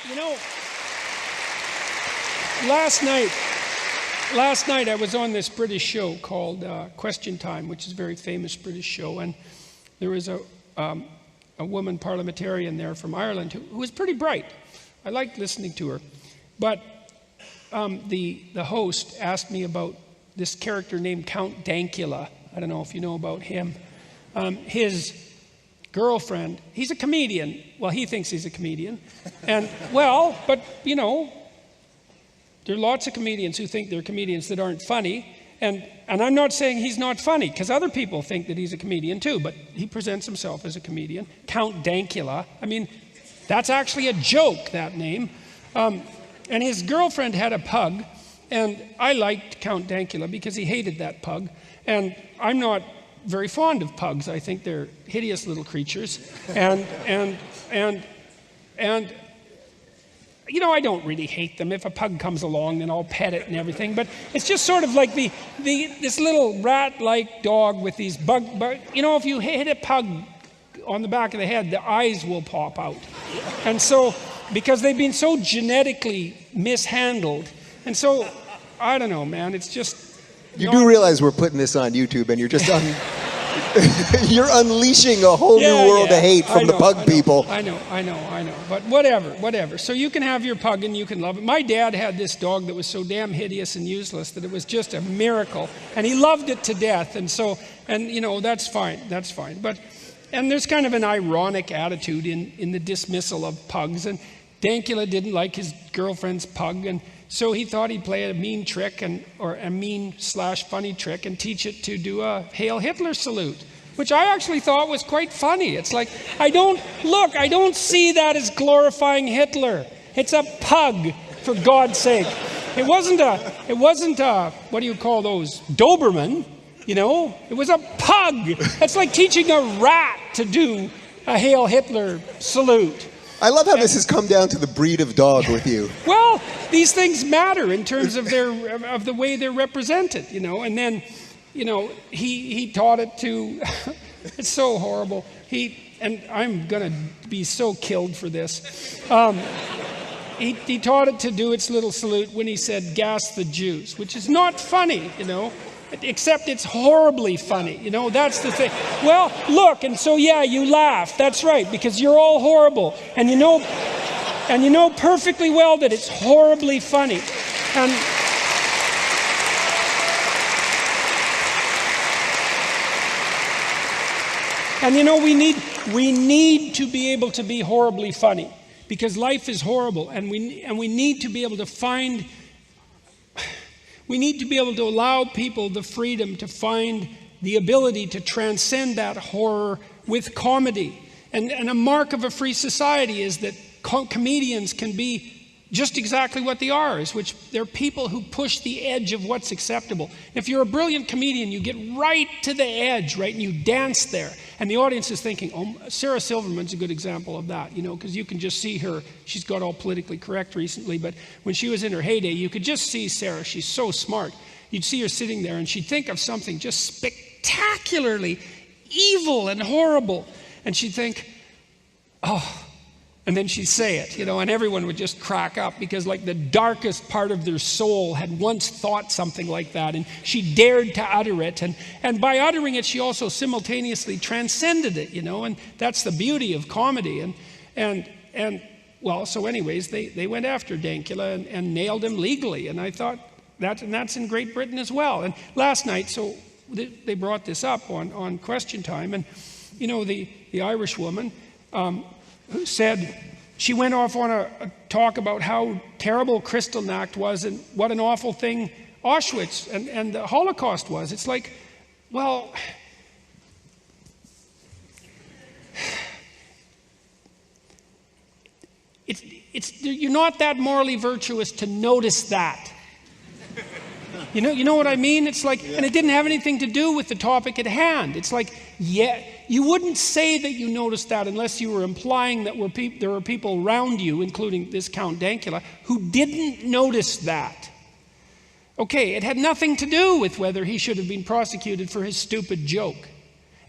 You know, last night I was on this British show called Question Time, which is a very famous British show, and there was a woman parliamentarian there from Ireland who was pretty bright. I liked listening to her, but the host asked me about this character named Count Dankula. I don't know if you know about him. His girlfriend, he's a comedian. Well, he thinks he's a comedian. And, well, but, you know, there are lots of comedians who think they're comedians that aren't funny. And I'm not saying he's not funny, because other people think that he's a comedian too, but he presents himself as a comedian. Count Dankula. I mean, that's actually a joke, that name. And his girlfriend had a pug, and I liked Count Dankula because he hated that pug. And I'm not very fond of pugs. I think they're hideous little creatures. And you know, I don't really hate them. If a pug comes along, then I'll pet it and everything. But it's just sort of like this little rat-like dog with these you know, if you hit a pug on the back of the head, the eyes will pop out. And so, because they've been so genetically mishandled. And so, I don't know, man, it's just... You do realize we're putting this on YouTube, and you're just you're unleashing a whole new world of hate from the pug people. I know. But whatever. So you can have your pug and you can love it. My dad had this dog that was so damn hideous and useless that it was just a miracle. And he loved it to death. And you know, that's fine. And there's kind of an ironic attitude in the dismissal of pugs. And Dankula didn't like his girlfriend's pug, and so he thought he'd play a mean trick, or a mean/funny trick, and teach it to do a Hail Hitler salute, which I actually thought was quite funny. It's like, I don't see that as glorifying Hitler. It's a pug, for God's sake. It wasn't a, what do you call those, Doberman, you know? It was a pug. It's like teaching a rat to do a Hail Hitler salute. I love how this has come down to the breed of dog with you. Well, these things matter in terms of the way they're represented, you know. And then, you know, he taught it to. It's so horrible. And I'm gonna be so killed for this. He taught it to do its little salute when he said "gas the Jews," which is not funny, you know. Except it's horribly funny, you know, that's the thing. Well, look, and so yeah, you laugh, that's right, because you're all horrible. And you know perfectly well that it's horribly funny. And you know, we need to be able to be horribly funny, because life is horrible, and we need to be able to find... We need to be able to allow people the freedom to find the ability to transcend that horror with comedy. And a mark of a free society is that comedians can be just exactly what they are, which they're people who push the edge of what's acceptable. If you're a brilliant comedian, you get right to the edge, right, and you dance there. And the audience is thinking, oh, Sarah Silverman's a good example of that, you know, because you can just see her. She's got all politically correct recently, but when she was in her heyday, you could just see Sarah. She's so smart. You'd see her sitting there, and she'd think of something just spectacularly evil and horrible, and she'd think, oh, and then she'd say it, you know, and everyone would just crack up, because like the darkest part of their soul had once thought something like that, and she dared to utter it, and by uttering it, she also simultaneously transcended it, you know, and that's the beauty of comedy. And well, so anyways, they went after Dankula and nailed him legally, and I thought that's in Great Britain as well. And last night, so they brought this up on Question Time, and you know, the Irish woman who said, she went off on a talk about how terrible Kristallnacht was and what an awful thing Auschwitz and the Holocaust was. It's like, well, you're not that morally virtuous to notice that. You know what I mean? It's like, and it didn't have anything to do with the topic at hand. It's like, yeah, you wouldn't say that you noticed that unless you were implying that there were people around you, including this Count Dankula, who didn't notice that. Okay, it had nothing to do with whether he should have been prosecuted for his stupid joke.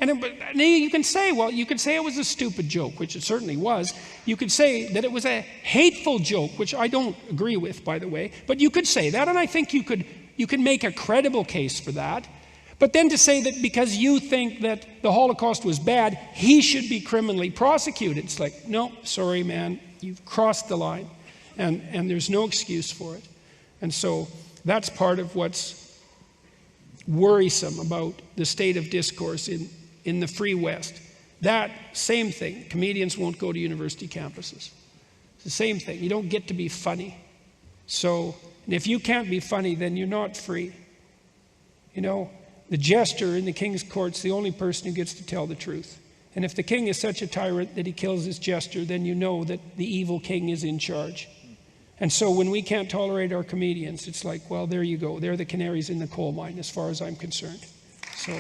And you can say, well, you could say it was a stupid joke, which it certainly was. You could say that it was a hateful joke, which I don't agree with, by the way. But you could say that, and I think you could make a credible case for that. But then to say that because you think that the Holocaust was bad, he should be criminally prosecuted. It's like, no, sorry, man, you've crossed the line. And there's no excuse for it. And so that's part of what's worrisome about the state of discourse in the free West. That same thing, comedians won't go to university campuses. It's the same thing. You don't get to be funny. So, and if you can't be funny, then you're not free. You know, the jester in the king's court's the only person who gets to tell the truth. And if the king is such a tyrant that he kills his jester, then you know that the evil king is in charge. And so when we can't tolerate our comedians, it's like, well, there you go. They're the canaries in the coal mine as far as I'm concerned. So...